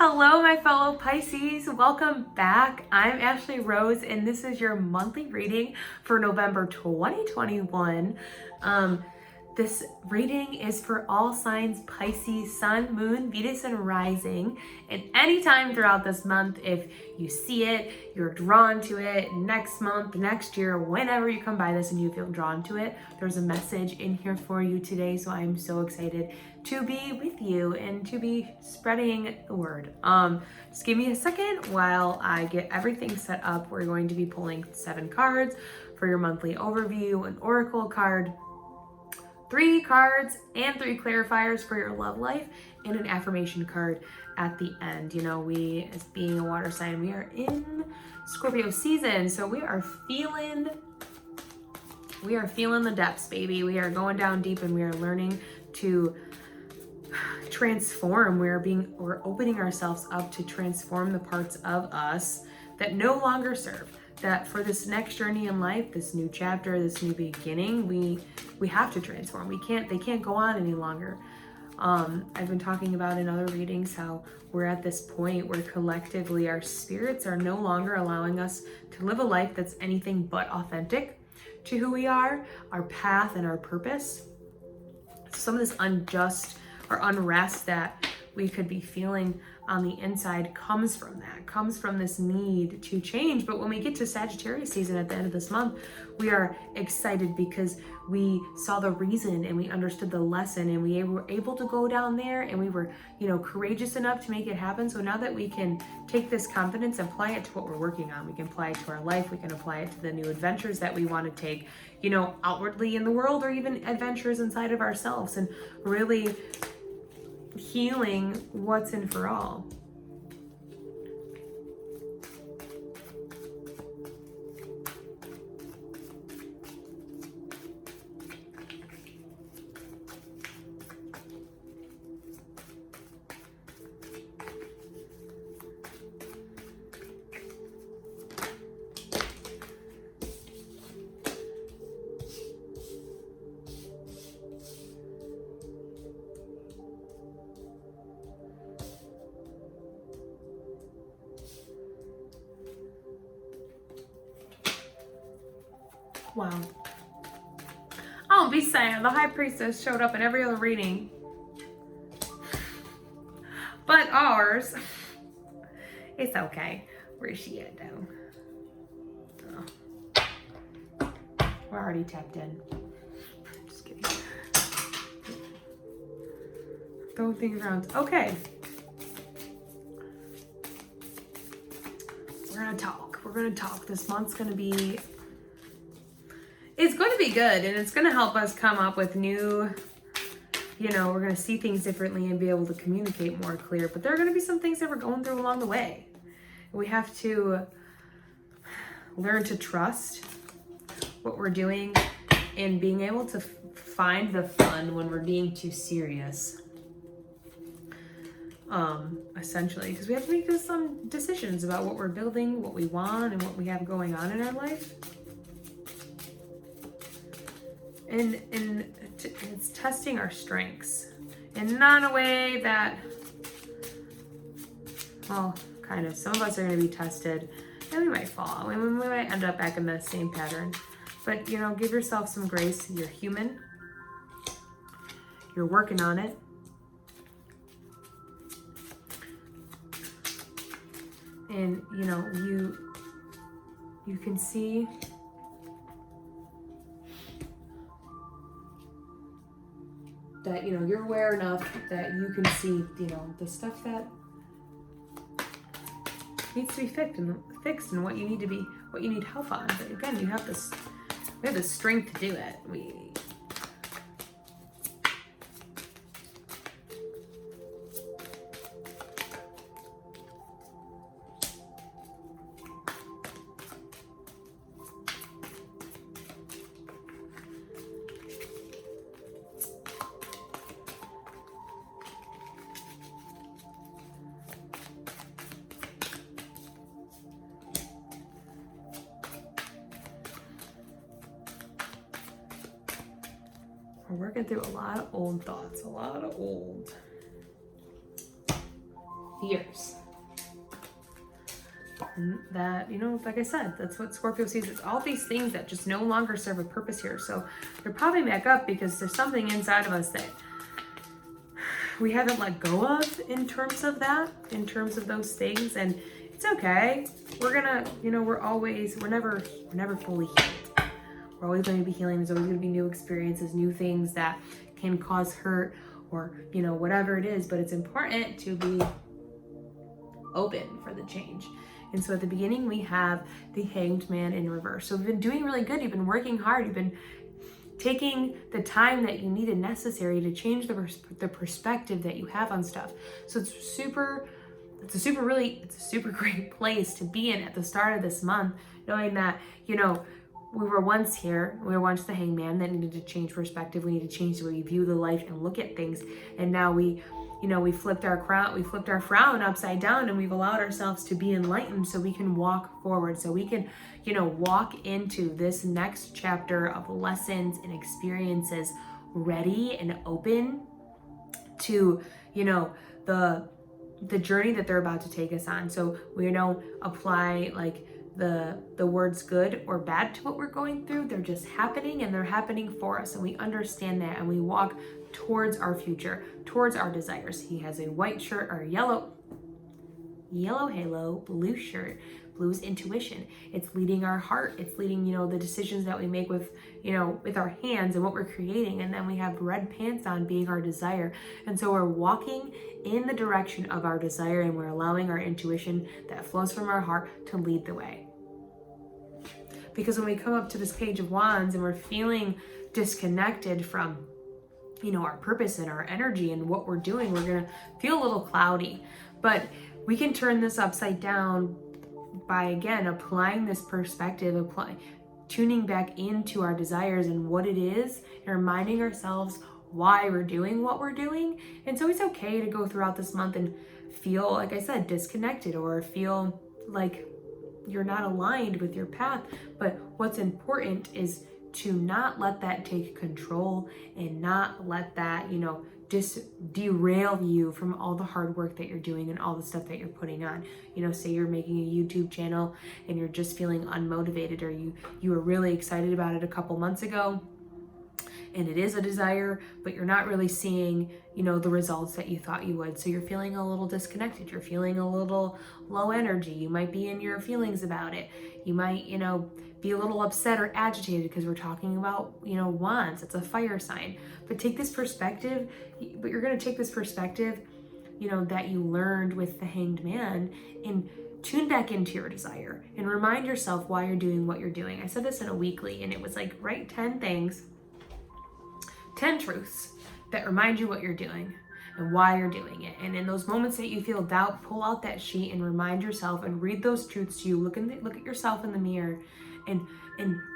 Hello, my fellow Pisces. Welcome back. I'm Ashley Rose, and this is your monthly reading for November 2021. This reading is for all signs Pisces, Sun, Moon, Venus, and Rising. And anytime throughout this month, if you see it, you're drawn to it, next month, next year, whenever you come by this and you feel drawn to it, there's a message in here for you today. So I'm so excited to be with you and to be spreading the word. Just give me a second while I get everything set up. We're going to be pulling 7 cards for your monthly overview, an oracle card, 3 cards and 3 clarifiers for your love life, and an affirmation card at the end. You know, we, as being a water sign, we are in Scorpio season, so we are feeling the depths, baby. We are going down deep and we are learning to transform. We're opening ourselves up to transform the parts of us that no longer serve. That for this next journey in life, this new chapter, this new beginning, we have to transform. They can't go on any longer. I've been talking about in other readings how we're at this point where collectively our spirits are no longer allowing us to live a life that's anything but authentic to who we are, our path and our purpose. Some of this unjust or unrest that we could be feeling on the inside comes from this need to change. But when we get to Sagittarius season at the end of this month, we are excited because we saw the reason and we understood the lesson, and we were able to go down there, and we were, courageous enough to make it happen. So now that we can take this confidence and apply it to what we're working on, we can apply it to our life, we can apply it to the new adventures that we want to take, outwardly in the world, or even adventures inside of ourselves, and really healing what's in for all. Wow. Don't be sad. The High Priestess showed up in every other reading. But ours. It's okay. Where's she at, though? Oh. We're already tapped in. Just kidding. Throwing things around. Okay. We're gonna talk. This month's gonna be... It's going to be good, and it's going to help us come up with new, we're going to see things differently and be able to communicate more clear. But there are going to be some things that we're going through along the way. We have to learn to trust what we're doing and being able to find the fun when we're being too serious. Essentially, because we have to make some decisions about what we're building, what we want, and what we have going on in our life. And it's testing our strengths, and not in a way that, well, kind of, some of us are going to be tested and we might fall, and we might end up back in the same pattern. But, give yourself some grace. You're human. You're working on it. And, you can see that, you're aware enough that you can see, the stuff that needs to be fixed and what you need help on. But again, we have the strength to do it. We're working through a lot of old thoughts, a lot of old fears. And that, like I said, that's what Scorpio sees. It's all these things that just no longer serve a purpose here. So they're popping back up because there's something inside of us that we haven't let go of in terms of those things. And it's okay. We're gonna, we're never fully healed. We're always going to be healing. There's always going to be new experiences, new things that can cause hurt or, whatever it is. But it's important to be open for the change. And so at the beginning, we have the Hanged Man in reverse. So we've been doing really good. You've been working hard. You've been taking the time that you needed necessary to change the perspective that you have on stuff. So it's a super great place to be in at the start of this month, knowing that, we were once the hangman that needed to change perspective. We need to change the way we view the life and look at things. And now we flipped our frown upside down, and we've allowed ourselves to be enlightened so we can walk forward, so we can, walk into this next chapter of lessons and experiences ready and open to, the journey that they're about to take us on. So we don't apply like the words good or bad to what we're going through. They're just happening, and they're happening for us, and we understand that, and we walk towards our future, towards our desires. He has a white shirt or yellow halo, blue shirt. Blue's intuition. It's leading our heart. It's leading, the decisions that we make with our hands and what we're creating. And then we have red pants on, being our desire. And so we're walking in the direction of our desire, and we're allowing our intuition that flows from our heart to lead the way. Because when we come up to this Page of Wands and we're feeling disconnected from, our purpose and our energy and what we're doing, we're going to feel a little cloudy. But we can turn this upside down by, again, applying this perspective, tuning back into our desires and what it is, and reminding ourselves why we're doing what we're doing. And so it's okay to go throughout this month and feel, like I said, disconnected, or feel like you're not aligned with your path. But what's important is to not let that take control, and not let that, derail you from all the hard work that you're doing and all the stuff that you're putting on. Say you're making a YouTube channel and you're just feeling unmotivated, or you were really excited about it a couple months ago, and it is a desire, but you're not really seeing, the results that you thought you would. So you're feeling a little disconnected. You're feeling a little low energy. You might be in your feelings about it. You might, be a little upset or agitated because we're talking about, wands. It's a fire sign. But take this perspective, you're going to take this perspective, that you learned with the Hanged Man, and tune back into your desire and remind yourself why you're doing what you're doing. I said this in a weekly, and it was like, write 10 things, 10 truths that remind you what you're doing and why you're doing it. And in those moments that you feel doubt, pull out that sheet and remind yourself and read those truths to you. Look at yourself in the mirror and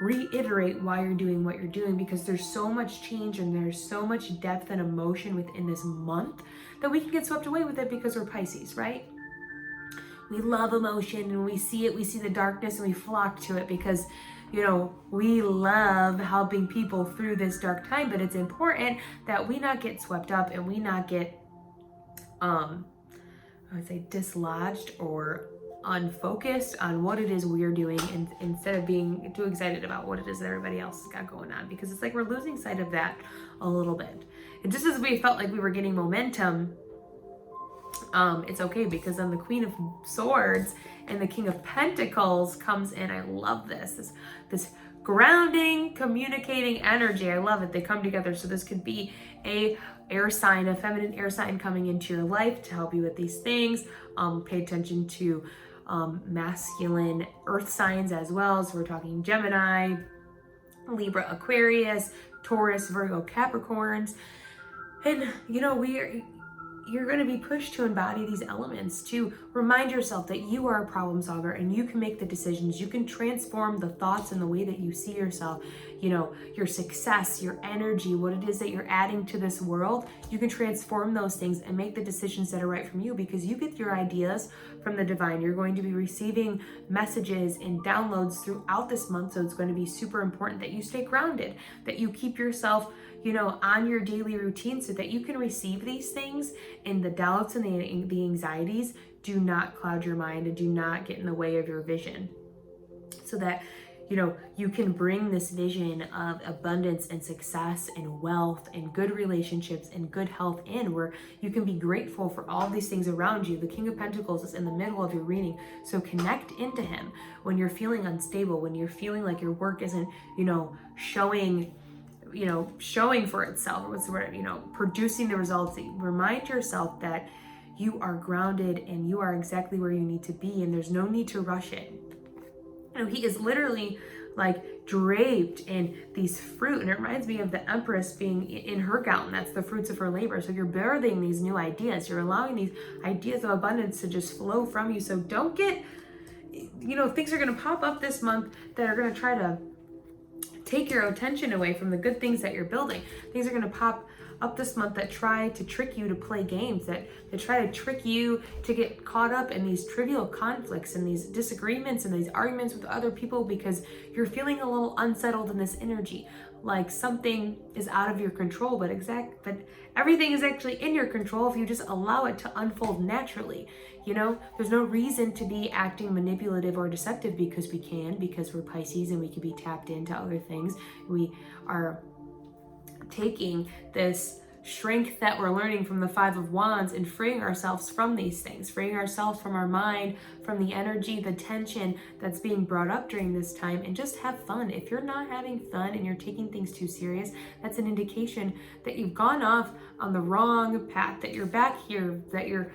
reiterate why you're doing what you're doing, because there's so much change and there's so much depth and emotion within this month that we can get swept away with it because we're Pisces, right? We love emotion, and we see it, we see the darkness, and we flock to it because, we love helping people through this dark time. But it's important that we not get swept up, and we not get, I would say, dislodged or unfocused on what it is we're doing, and instead of being too excited about what it is that everybody else has got going on, because it's like we're losing sight of that a little bit. And just as we felt like we were getting momentum, it's okay, because then the Queen of Swords and the King of Pentacles comes in. I love this grounding, communicating energy. I love it. They come together. So this could be a feminine air sign coming into your life to help you with these things. Pay attention to masculine earth signs as well. So we're talking Gemini, Libra, Aquarius, Taurus, Virgo, Capricorns. And, you're going to be pushed to embody these elements, to remind yourself that you are a problem solver, and you can make the decisions. You can transform the thoughts and the way that you see yourself, your success, your energy, what it is that you're adding to this world. You can transform those things and make the decisions that are right from you, because you get your ideas from the divine. You're going to be receiving messages and downloads throughout this month. So it's going to be super important that you stay grounded, that you keep yourself, on your daily routine so that you can receive these things, and the doubts and the anxieties do not cloud your mind and do not get in the way of your vision, so that you can bring this vision of abundance and success and wealth and good relationships and good health in, where you can be grateful for all these things around you. The King of Pentacles is in the middle of your reading, so connect into him when you're feeling unstable, when you're feeling like your work isn't showing for itself, or what's the word, producing the results. Remind yourself that you are grounded and you are exactly where you need to be, and there's no need to rush it. He is literally like draped in these fruit, and it reminds me of the Empress being in her gown. That's the fruits of her labor. So you're birthing these new ideas. You're allowing these ideas of abundance to just flow from you. So don't get, things are going to pop up this month that are going to try to take your attention away from the good things that you're building. Things are going to pop up this month that try to trick you to play games, that try to trick you to get caught up in these trivial conflicts and these disagreements and these arguments with other people because you're feeling a little unsettled in this energy, like something is out of your control, but everything is actually in your control if you just allow it to unfold naturally. There's no reason to be acting manipulative or deceptive, because we're Pisces and we can be tapped into other things. We are taking this strength that we're learning from the Five of Wands and freeing ourselves from these things, freeing ourselves from our mind, from the energy, the tension that's being brought up during this time, and just have fun. If you're not having fun and you're taking things too serious, that's an indication that you've gone off on the wrong path, that you're back here, that you're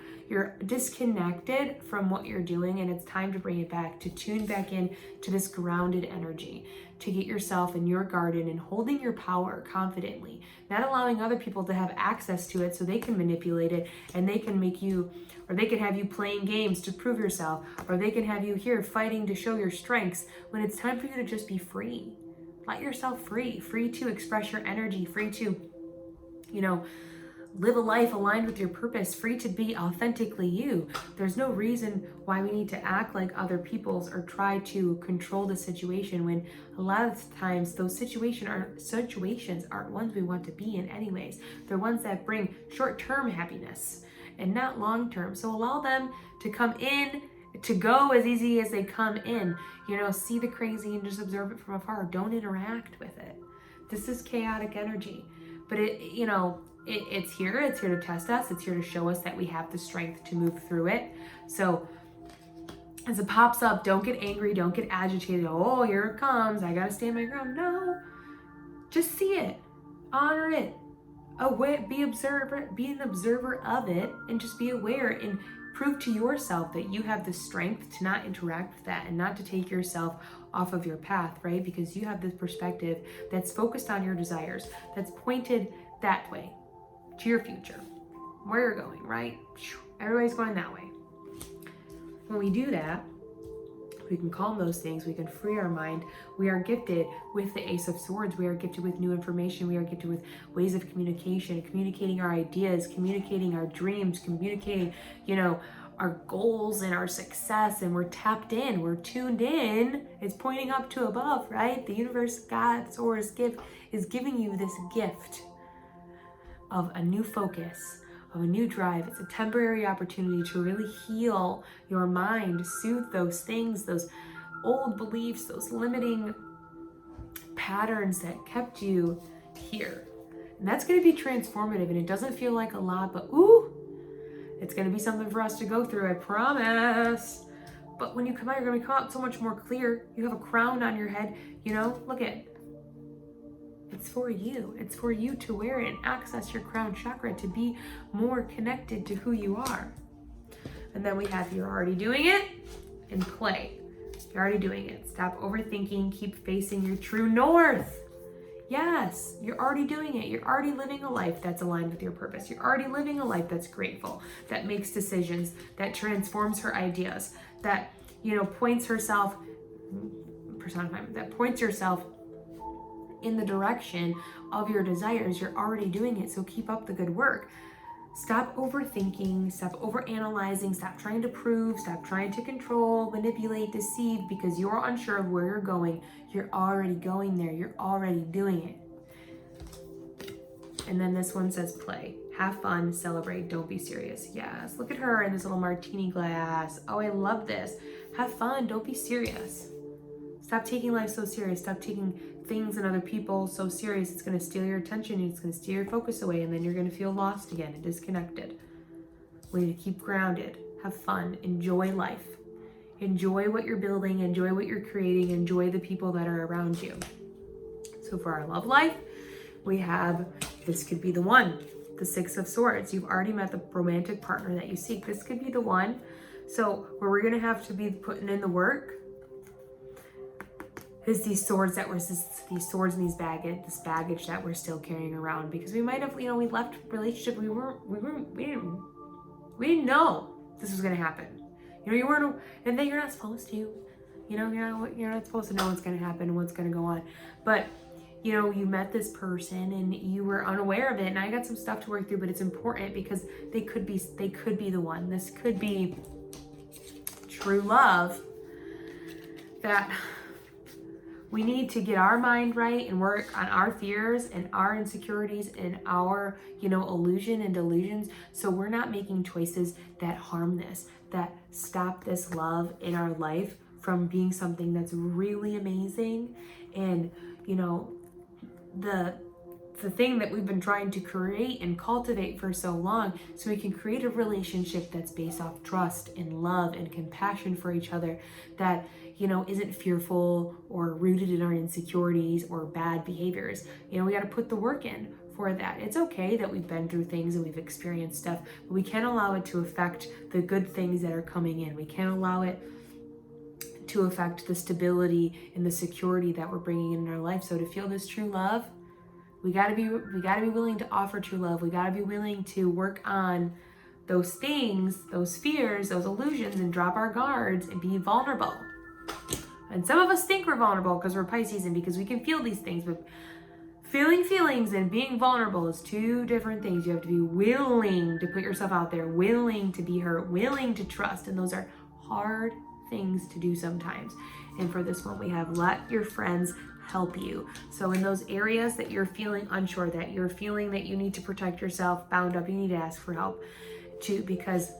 disconnected from what you're doing, and it's time to bring it back, to tune back in to this grounded energy, to get yourself in your garden and holding your power confidently, not allowing other people to have access to it so they can manipulate it, and they can make you, or they can have you playing games to prove yourself, or they can have you here fighting to show your strengths, when it's time for you to just be free. Let yourself free to express your energy, free to, live a life aligned with your purpose, free to be authentically you. There's no reason why we need to act like other people's or try to control the situation, when a lot of times those situations aren't ones we want to be in anyways. They're ones that bring short-term happiness and not long-term. So allow them to come in, to go as easy as they come in. See the crazy and just observe it from afar. Don't interact with it. This is chaotic energy, but it's here to test us. It's here to show us that we have the strength to move through it. So as it pops up, don't get angry, don't get agitated. Oh, here it comes, I gotta stand my ground. No, just see it, honor it, be an observer of it, and just be aware and prove to yourself that you have the strength to not interact with that and not to take yourself off of your path, right? Because you have this perspective that's focused on your desires, that's pointed that way, to your future, where you're going, right? Everybody's going that way. When we do that, we can calm those things, we can free our mind. We are gifted with the Ace of Swords. We are gifted with new information. We are gifted with ways of communicating our ideas, communicating our dreams, communicating, our goals and our success, and we're tapped in, we're tuned in. It's pointing up to above, right? The universe, God, source, is giving you this gift of a new focus, of a new drive. It's a temporary opportunity to really heal your mind, soothe those things, those old beliefs, those limiting patterns that kept you here. And that's going to be transformative, and it doesn't feel like a lot, but it's going to be something for us to go through, I promise. But when you come out, you're going to come out so much more clear. You have a crown on your head, look at. It's for you. It's for you to wear it and access your crown chakra, to be more connected to who you are. And then we have, you're already doing it, and play. You're already doing it. Stop overthinking. Keep facing your true north. Yes, you're already doing it. You're already living a life that's aligned with your purpose. You're already living a life that's grateful, that makes decisions, that transforms her ideas, that, points herself in the direction of your desires. You're already doing it, so keep up the good work. Stop overthinking, stop overanalyzing, stop trying to prove, stop trying to control, manipulate, deceive, because you're unsure of where you're going. You're already going there. You're already doing it. And then this one says play. Have fun, celebrate, don't be serious. Yes, look at her in this little martini glass. Oh, I love this. Have fun, don't be serious. Stop taking life so serious. Stop taking things and other people so serious. It's going to steal your attention. It's going to steal your focus away. And then you're going to feel lost again and disconnected. We need to keep grounded. Have fun. Enjoy life. Enjoy what you're building. Enjoy what you're creating. Enjoy the people that are around you. So for our love life, we have, this could be the one. The Six of Swords. You've already met the romantic partner that you seek. This could be the one. So where we're going to have to be putting in the work is these swords that these swords and this baggage that we're still carrying around, because we might have, we left relationship. We didn't know this was going to happen. You weren't, and then you're not supposed to, you're not supposed to know what's going to happen and what's going to go on. But, you met this person and you were unaware of it. And I got some stuff to work through, but it's important because they could be the one. This could be true love that we need to get our mind right and work on our fears and our insecurities and our, illusion and delusions. So we're not making choices that harm this, that stop this love in our life from being something that's really amazing. And, the thing that we've been trying to create and cultivate for so long, so we can create a relationship that's based off trust and love and compassion for each other, that isn't fearful or rooted in our insecurities or bad behaviors. We got to put the work in for that. It's okay that we've been through things and we've experienced stuff, but we can't allow it to affect the good things that are coming in. We can't allow it to affect the stability and the security that we're bringing in our life. So to feel this true love, we gotta be willing to offer true love. We gotta be willing to work on those things, those fears, those illusions, and drop our guards and be vulnerable. And some of us think we're vulnerable because we're Pisces and because we can feel these things, but feeling feelings and being vulnerable is two different things. You have to be willing to put yourself out there, willing to be hurt, willing to trust. And those are hard things to do sometimes. And for this one, we have let your friends help you. So in those areas that you're feeling unsure, that you're feeling that you need to protect yourself, bound up, you need to ask for help too, because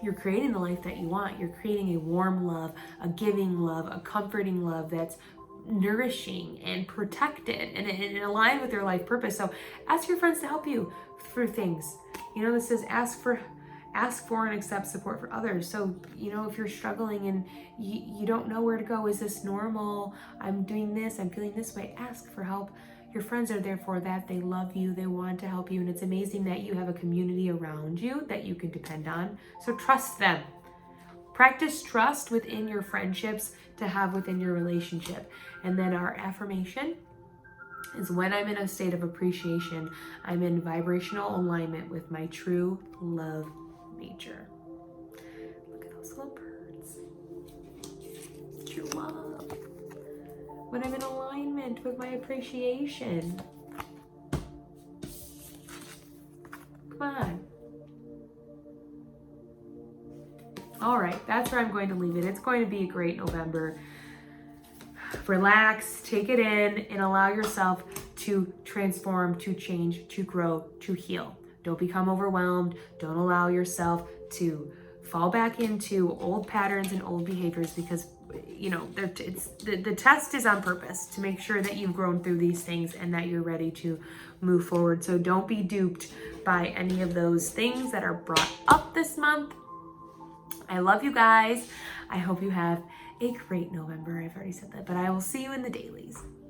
you're creating the life that you want. You're creating a warm love, a giving love, a comforting love that's nourishing and protected and aligned with your life purpose. So ask your friends to help you through things. This says ask for and accept support for others. So, if you're struggling and you don't know where to go, is this normal? I'm doing this, I'm feeling this way. Ask for help. Your friends are there for that. They love you. They want to help you. And it's amazing that you have a community around you that you can depend on. So trust them. Practice trust within your friendships to have within your relationship. And then our affirmation is when I'm in a state of appreciation, I'm in vibrational alignment with my true love nature. Look at those little birds. True love. When I'm in alignment with my appreciation. Come on. All right, that's where I'm going to leave it. It's going to be a great November. Relax, take it in, and allow yourself to transform, to change, to grow, to heal. Don't become overwhelmed. Don't allow yourself to fall back into old patterns and old behaviors, because the test is on purpose to make sure that you've grown through these things and that you're ready to move forward. So don't be duped by any of those things that are brought up this month. I love you guys. I hope you have a great November. I've already said that, but I will see you in the dailies.